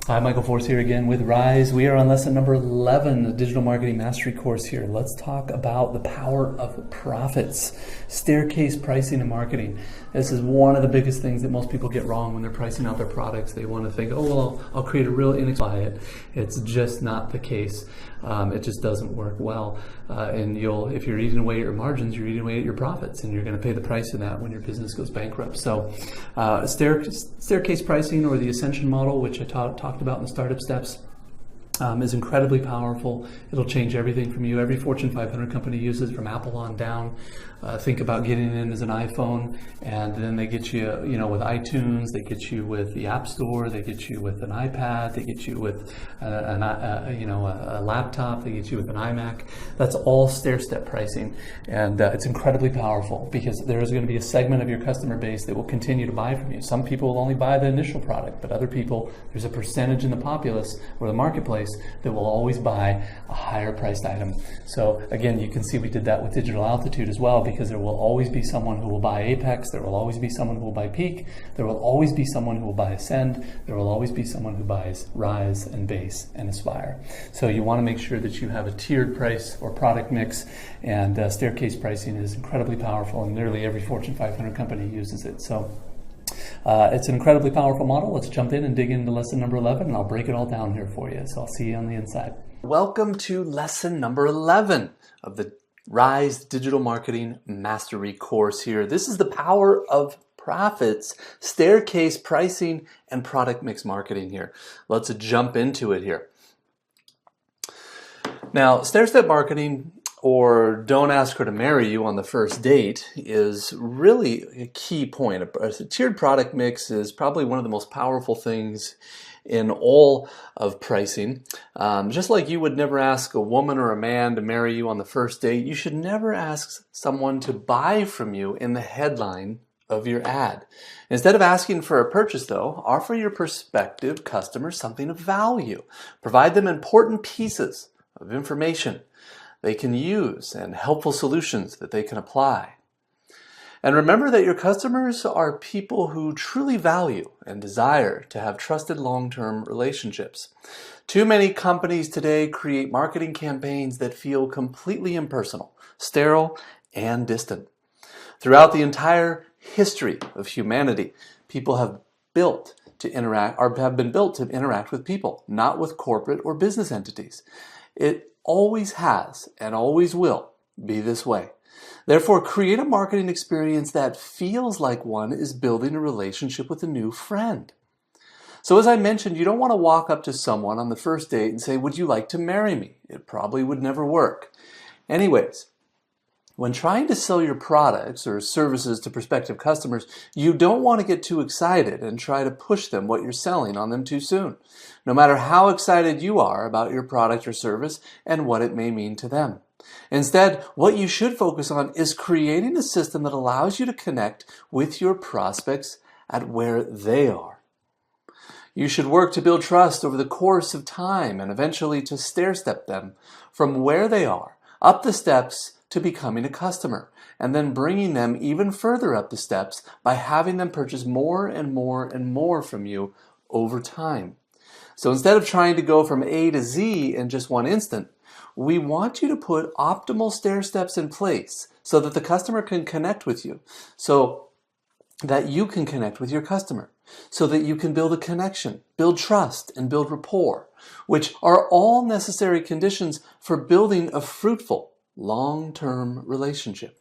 Hi, Michael Force here again with Rise. We are on lesson number 11, the Digital Marketing Mastery course here. Let's talk about the power of profits, staircase pricing and marketing. This is one of the biggest things that most people get wrong when they're pricing out their products. They want to think, oh, well, I'll create a real inexpensive. It's just not the case. It just doesn't work well. And if you're eating away at your margins, you're eating away at your profits, and you're going to pay the price of that when your business goes bankrupt. So staircase pricing, or the ascension model, which I talked about in the startup steps, is incredibly powerful. It'll change everything from you. Every Fortune 500 company uses it, from Apple on down. Think about getting in as an iPhone, and then they get you, with iTunes. They get you with the App Store. They get you with an iPad. They get you with a laptop. They get you with an iMac. That's all stair-step pricing, and it's incredibly powerful because there is going to be a segment of your customer base that will continue to buy from you. Some people will only buy the initial product, but other people, there's a percentage in the populace or the marketplace that will always buy a higher priced item. So again, you can see we did that with Digital Altitude as well, because there will always be someone who will buy Apex, there will always be someone who will buy Peak, there will always be someone who will buy Ascend, there will always be someone who buys Rise and Base and Aspire. So you want to make sure that you have a tiered price or product mix, and staircase pricing is incredibly powerful, and nearly every Fortune 500 company uses it. So it's an incredibly powerful model. Let's jump in and dig into lesson number 11, and I'll break it all down here for you. So I'll see you on the inside. Welcome to lesson number 11 of the Rise Digital Marketing Mastery course here. This is the power of profits, staircase pricing, and product mix marketing here. Let's jump into it here. Now, stair-step marketing, or don't ask her to marry you on the first date, is really a key point. A tiered product mix is probably one of the most powerful things in all of pricing. Just like you would never ask a woman or a man to marry you on the first date, you should never ask someone to buy from you in the headline of your ad. Instead of asking for a purchase, though, offer your prospective customers something of value. Provide them important pieces of information they can use and helpful solutions that they can apply. And remember that your customers are people who truly value and desire to have trusted long-term relationships. Too many companies today create marketing campaigns that feel completely impersonal, sterile, and distant. Throughout the entire history of humanity, people have been built to interact with people, not with corporate or business entities. It always has and always will be this way. Therefore, create a marketing experience that feels like one is building a relationship with a new friend. So as I mentioned, you don't want to walk up to someone on the first date and say, "Would you like to marry me?" It probably would never work. Anyways, when trying to sell your products or services to prospective customers, you don't want to get too excited and try to push them what you're selling on them too soon, no matter how excited you are about your product or service and what it may mean to them. Instead, what you should focus on is creating a system that allows you to connect with your prospects at where they are. You should work to build trust over the course of time and eventually to stair-step them from where they are up the steps to becoming a customer, and then bringing them even further up the steps by having them purchase more and more and more from you over time. So instead of trying to go from A to Z in just one instant, we want you to put optimal stair steps in place so that the customer can connect with you, so that you can connect with your customer, so that you can build a connection, build trust, and build rapport, which are all necessary conditions for building a fruitful, long-term relationship.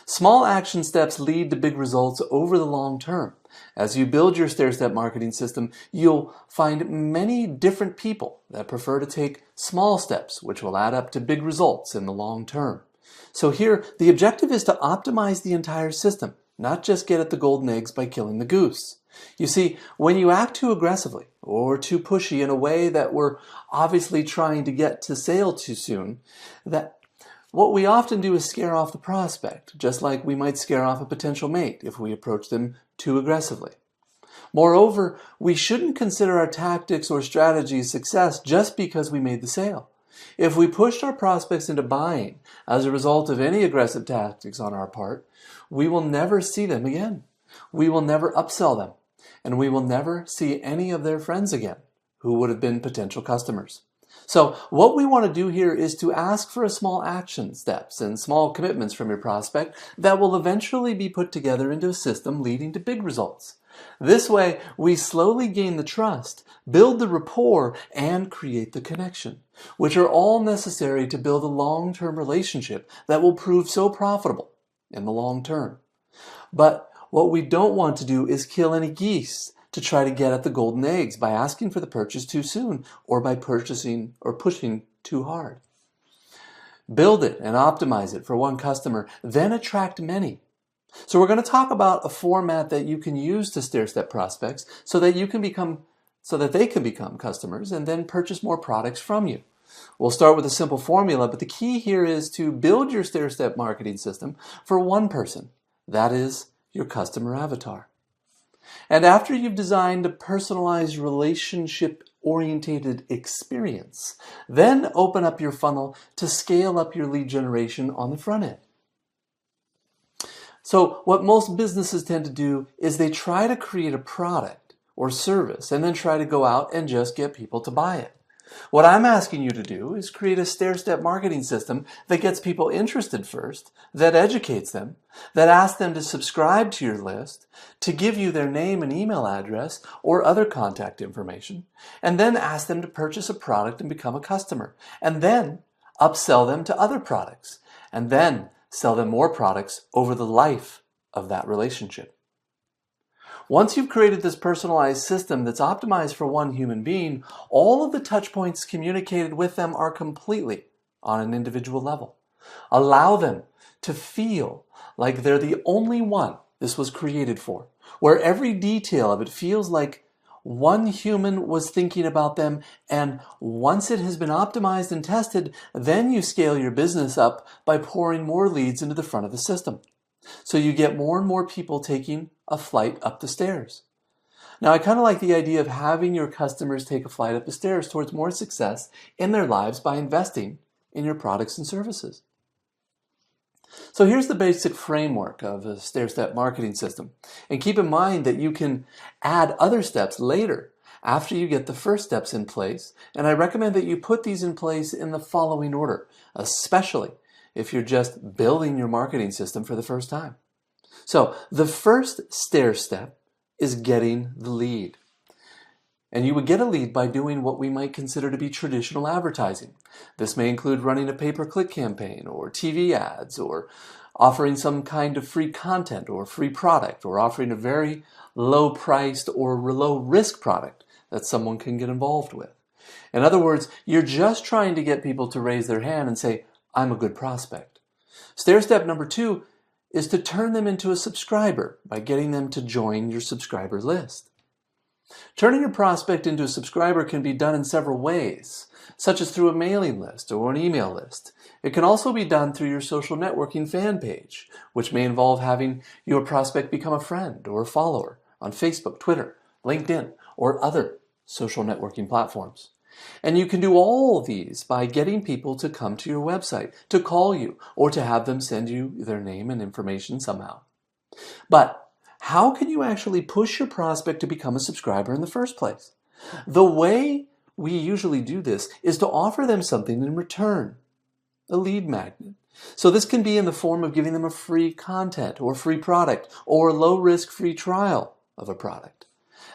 Small action steps lead to big results over the long term. As you build your stair-step marketing system, you'll find many different people that prefer to take small steps, which will add up to big results in the long term. So here, the objective is to optimize the entire system, not just get at the golden eggs by killing the goose. You see, when you act too aggressively or too pushy in a way that we're obviously trying to get to sale too soon, what we often do is scare off the prospect, just like we might scare off a potential mate if we approach them too aggressively. Moreover, we shouldn't consider our tactics or strategies success just because we made the sale. If we pushed our prospects into buying as a result of any aggressive tactics on our part, we will never see them again. We will never upsell them, and we will never see any of their friends again. who would have been potential customers. So what we want to do here is to ask for a small action steps and small commitments from your prospect that will eventually be put together into a system leading to big results. This way, we slowly gain the trust, build the rapport, and create the connection, which are all necessary to build a long-term relationship that will prove so profitable in the long term. But what we don't want to do is kill any geese to try to get at the golden eggs by asking for the purchase too soon or by purchasing or pushing too hard. Build it and optimize it for one customer, then attract many. So we're going to talk about a format that you can use to stair-step prospects so that they can become customers and then purchase more products from you. We'll start with a simple formula, but the key here is to build your stair-step marketing system for one person. That is your customer avatar. And after you've designed a personalized relationship-oriented experience, then open up your funnel to scale up your lead generation on the front end. So what most businesses tend to do is they try to create a product or service and then try to go out and just get people to buy it. What I'm asking you to do is create a stair-step marketing system that gets people interested first, that educates them, that asks them to subscribe to your list, to give you their name and email address or other contact information, and then ask them to purchase a product and become a customer, and then upsell them to other products, and then sell them more products over the life of that relationship. Once you've created this personalized system that's optimized for one human being, all of the touch points communicated with them are completely on an individual level. Allow them to feel like they're the only one this was created for, where every detail of it feels like one human was thinking about them, and once it has been optimized and tested, then you scale your business up by pouring more leads into the front of the system. So you get more and more people taking a flight up the stairs. Now, I kind of like the idea of having your customers take a flight up the stairs towards more success in their lives by investing in your products and services. So here's the basic framework of a stair-step marketing system. And keep in mind that you can add other steps later after you get the first steps in place. And I recommend that you put these in place in the following order, especially if you're just building your marketing system for the first time. So the first stair step is getting the lead. And you would get a lead by doing what we might consider to be traditional advertising. This may include running a pay-per-click campaign or TV ads or offering some kind of free content or free product or offering a very low-priced or low-risk product that someone can get involved with. In other words, you're just trying to get people to raise their hand and say, I'm a good prospect. Stair step number 2 is to turn them into a subscriber by getting them to join your subscriber list. Turning your prospect into a subscriber can be done in several ways, such as through a mailing list or an email list. It can also be done through your social networking fan page, which may involve having your prospect become a friend or a follower on Facebook, Twitter, LinkedIn, or other social networking platforms. And you can do all of these by getting people to come to your website, to call you, or to have them send you their name and information somehow. But how can you actually push your prospect to become a subscriber in the first place? The way we usually do this is to offer them something in return, a lead magnet. So this can be in the form of giving them a free content or free product or a low-risk free trial of a product.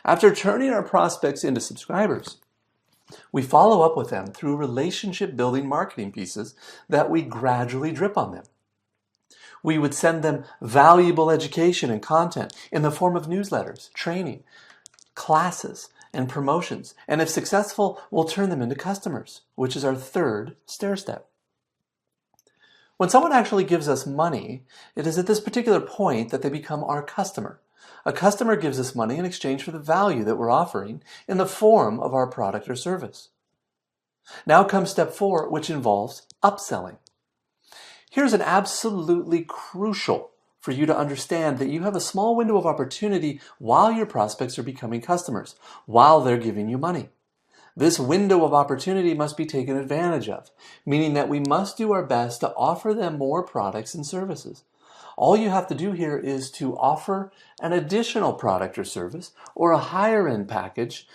After turning our prospects into subscribers, we follow up with them through relationship-building marketing pieces that we gradually drip on them. We would send them valuable education and content in the form of newsletters, training, classes, and promotions. And if successful, we'll turn them into customers, which is our third stair step. When someone actually gives us money, it is at this particular point that they become our customer. A customer gives us money in exchange for the value that we're offering in the form of our product or service. Now comes step 4, which involves upselling. Here's an absolutely crucial for you to understand that you have a small window of opportunity while your prospects are becoming customers, while they're giving you money. This window of opportunity must be taken advantage of, meaning that we must do our best to offer them more products and services. All you have to do here is to offer an additional product or service or a higher end package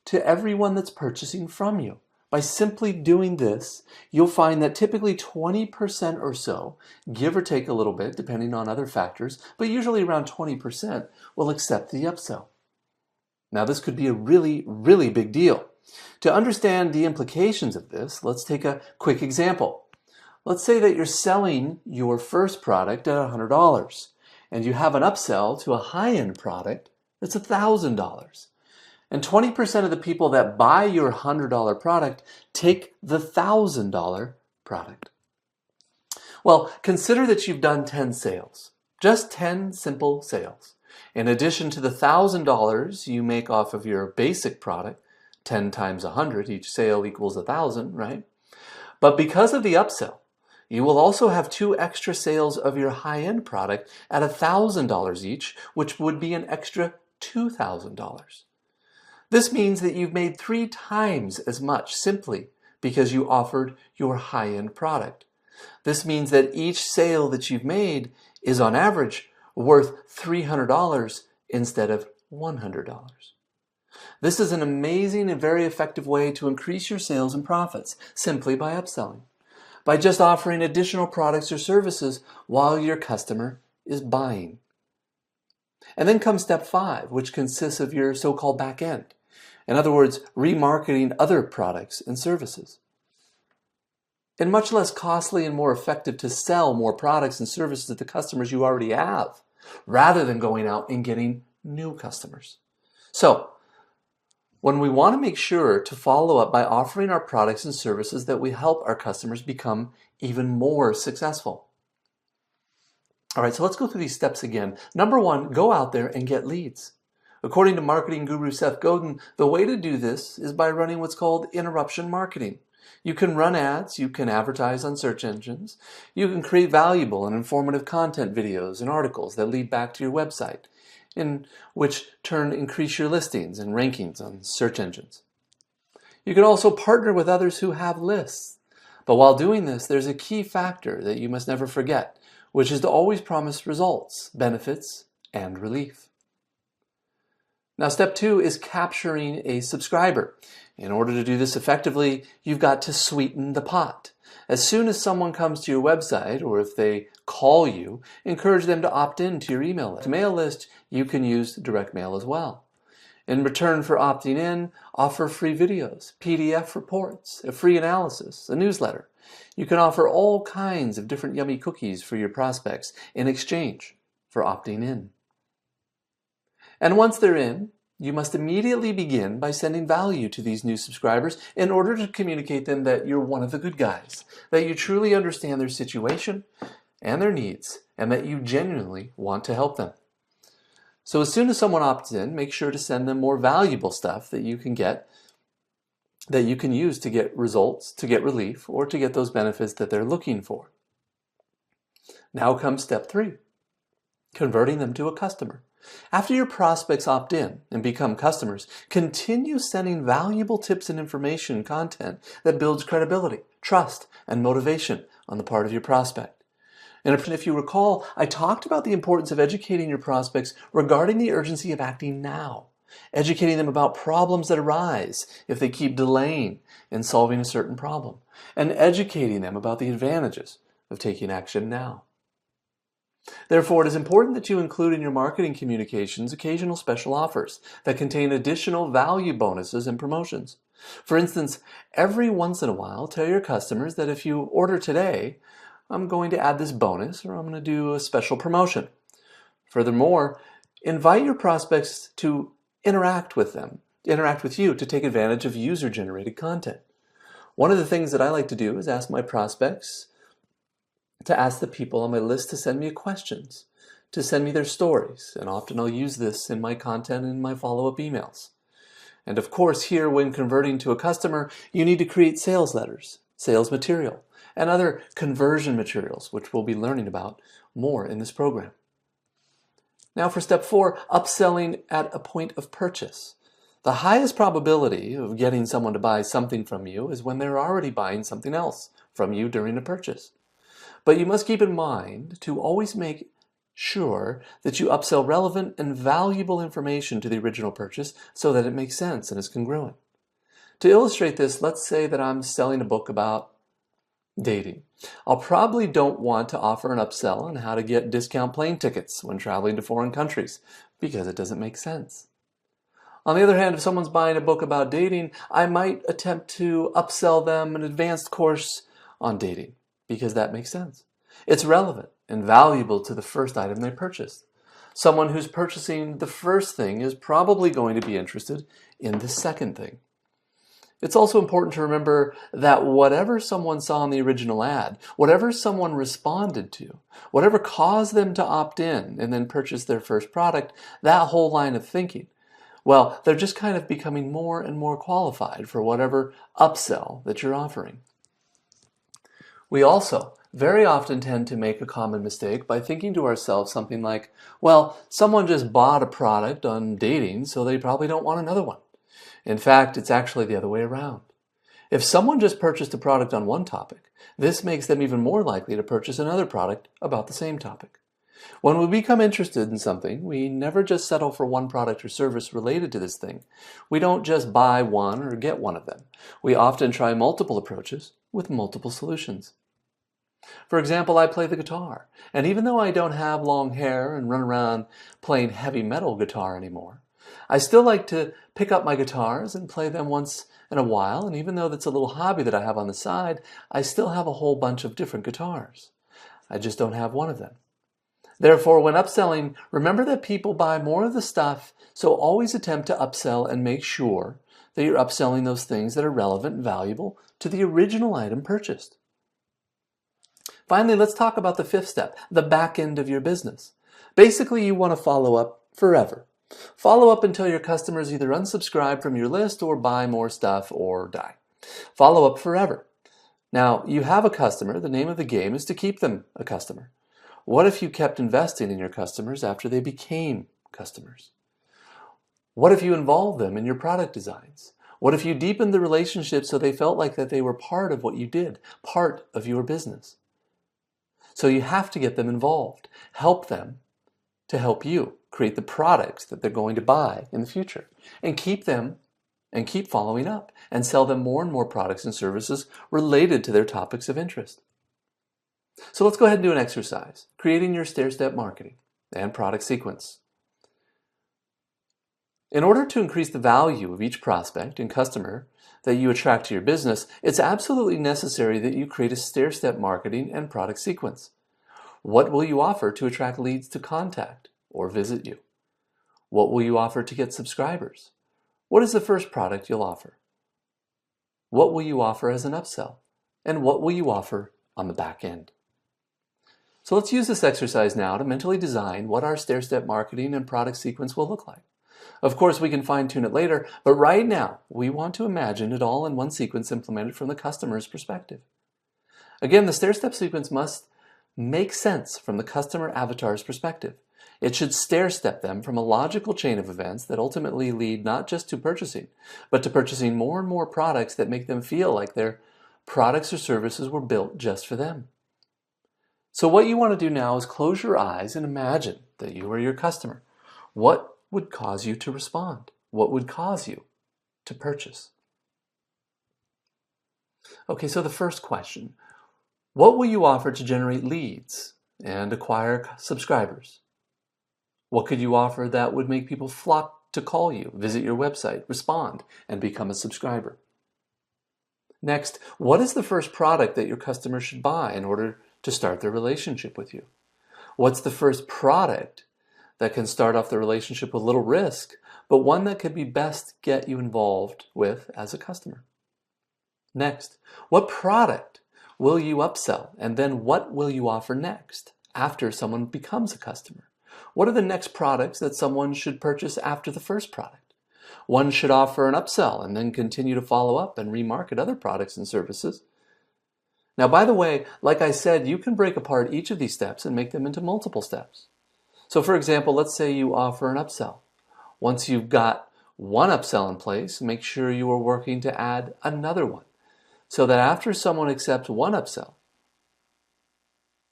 to everyone that's purchasing from you. By simply doing this, you'll find that typically 20% or so, give or take a little bit depending on other factors, but usually around 20% will accept the upsell. Now this could be a really, really big deal. To understand the implications of this, let's take a quick example. Let's say that you're selling your first product at $100 and you have an upsell to a high-end product that's $1,000. And 20% of the people that buy your $100 product take the $1,000 product. Well, consider that you've done 10 sales, just 10 simple sales. In addition to the $1,000 you make off of your basic product, 10 times 100, each sale equals 1,000, right? But because of the upsell, you will also have 2 extra sales of your high-end product at $1,000 each, which would be an extra $2,000. This means that you've made 3 times as much simply because you offered your high-end product. This means that each sale that you've made is on average worth $300 instead of $100. This is an amazing and very effective way to increase your sales and profits simply by upselling, by just offering additional products or services while your customer is buying. And then comes step 5, which consists of your so-called back end. In other words, remarketing other products and services. And much less costly and more effective to sell more products and services to the customers you already have, rather than going out and getting new customers. So, when we want to make sure to follow up by offering our products and services that we help our customers become even more successful. All right, so let's go through these steps again. Number 1, go out there and get leads. According to marketing guru Seth Godin, the way to do this is by running what's called interruption marketing. You can run ads, you can advertise on search engines, you can create valuable and informative content videos and articles that lead back to your website, in which turn increase your listings and rankings on search engines. You can also partner with others who have lists. But while doing this, there's a key factor that you must never forget, which is to always promise results, benefits, and relief. Now, step 2 is capturing a subscriber. In order to do this effectively, you've got to sweeten the pot. As soon as someone comes to your website, or if they call you, encourage them to opt in to your email list. To mail list, you can use direct mail as well. In return for opting in, offer free videos, PDF reports, a free analysis, a newsletter. You can offer all kinds of different yummy cookies for your prospects in exchange for opting in. And once they're in, you must immediately begin by sending value to these new subscribers in order to communicate them that you're one of the good guys, that you truly understand their situation and their needs, and that you genuinely want to help them. So as soon as someone opts in, make sure to send them more valuable stuff that you can get, that you can use to get results, to get relief, or to get those benefits that they're looking for. Now comes step 3, converting them to a customer. After your prospects opt in and become customers, continue sending valuable tips and information content that builds credibility, trust, and motivation on the part of your prospect. And if you recall, I talked about the importance of educating your prospects regarding the urgency of acting now, educating them about problems that arise if they keep delaying in solving a certain problem, and educating them about the advantages of taking action now. Therefore, it is important that you include in your marketing communications occasional special offers that contain additional value bonuses and promotions. For instance, every once in a while, tell your customers that if you order today, I'm going to add this bonus, or I'm going to do a special promotion. Furthermore, invite your prospects to interact with you to take advantage of user-generated content. One of the things that I like to do is ask my prospects to ask the people on my list to send me questions, to send me their stories, and often I'll use this in my content and my follow-up emails. And of course, here, when converting to a customer, you need to create sales letters, sales material, and other conversion materials, which we'll be learning about more in this program. Now for step 4, upselling at a point of purchase. The highest probability of getting someone to buy something from you is when they're already buying something else from you during a purchase. But you must keep in mind to always make sure that you upsell relevant and valuable information to the original purchase so that it makes sense and is congruent. To illustrate this, let's say that I'm selling a book about dating. I'll probably don't want to offer an upsell on how to get discount plane tickets when traveling to foreign countries because it doesn't make sense. On the other hand, if someone's buying a book about dating, I might attempt to upsell them an advanced course on dating because that makes sense. It's relevant and valuable to the first item they purchased. Someone who's purchasing the first thing is probably going to be interested in the second thing. It's also important to remember that whatever someone saw in the original ad, whatever someone responded to, whatever caused them to opt in and then purchase their first product, that whole line of thinking, well, they're just kind of becoming more and more qualified for whatever upsell that you're offering. We also very often tend to make a common mistake by thinking to ourselves something like, well, someone just bought a product on dating, so they probably don't want another one. In fact, it's actually the other way around. If someone just purchased a product on one topic, this makes them even more likely to purchase another product about the same topic. When we become interested in something, we never just settle for one product or service related to this thing. We don't just buy one or get one of them. We often try multiple approaches with multiple solutions. For example, I play the guitar, and even though I don't have long hair and run around playing heavy metal guitar anymore, I still like to pick up my guitars and play them once in a while, and even though that's a little hobby that I have on the side, I still have a whole bunch of different guitars. I just don't have one of them. Therefore, when upselling, remember that people buy more of the stuff, so always attempt to upsell and make sure that you're upselling those things that are relevant and valuable to the original item purchased. Finally, let's talk about the fifth step, the back end of your business. Basically, you want to follow up forever. Follow up until your customers either unsubscribe from your list or buy more stuff or die. Follow up forever. Now, you have a customer. The name of the game is to keep them a customer. What if you kept investing in your customers after they became customers? What if you involved them in your product designs? What if you deepened the relationship so they felt like that they were part of what you did, part of your business? So you have to get them involved, help them to help you create the products that they're going to buy in the future, and keep them and keep following up and sell them more and more products and services related to their topics of interest. So let's go ahead and do an exercise, creating your stair-step marketing and product sequence. In order to increase the value of each prospect and customer that you attract to your business, it's absolutely necessary that you create a stair-step marketing and product sequence. What will you offer to attract leads to contact or visit you? What will you offer to get subscribers? What is the first product you'll offer? What will you offer as an upsell? And what will you offer on the back end? So let's use this exercise now to mentally design what our stair-step marketing and product sequence will look like. Of course, we can fine-tune it later, but right now, we want to imagine it all in one sequence implemented from the customer's perspective. Again, the stair-step sequence must make sense from the customer avatar's perspective. It should stair-step them from a logical chain of events that ultimately lead not just to purchasing, but to purchasing more and more products that make them feel like their products or services were built just for them. So what you want to do now is close your eyes and imagine that you are your customer. What would cause you to respond? What would cause you to purchase? Okay, so the first question, what will you offer to generate leads and acquire subscribers? What could you offer that would make people flock to call you, visit your website, respond, and become a subscriber? Next, what is the first product that your customer should buy in order to start their relationship with you? What's the first product that can start off the relationship with little risk, but one that could be best get you involved with as a customer? Next, what product will you upsell? And then what will you offer next after someone becomes a customer? What are the next products that someone should purchase after the first product? One should offer an upsell and then continue to follow up and remarket other products and services. Now, by the way, like I said, you can break apart each of these steps and make them into multiple steps. So for example, let's say you offer an upsell. Once you've got one upsell in place, make sure you are working to add another one so that after someone accepts one upsell,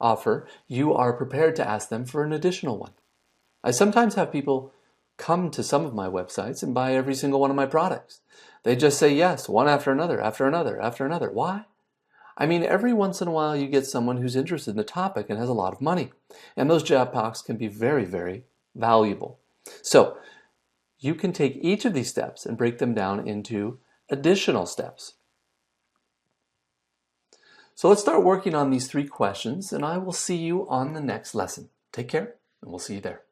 offer, you are prepared to ask them for an additional one. I sometimes have people come to some of my websites and buy every single one of my products. They just say yes, one after another, after another, after another. Why? I mean, every once in a while you get someone who's interested in the topic and has a lot of money. And those jackpots can be very, very valuable. So you can take each of these steps and break them down into additional steps. So let's start working on these 3 questions, and I will see you on the next lesson. Take care, and we'll see you there.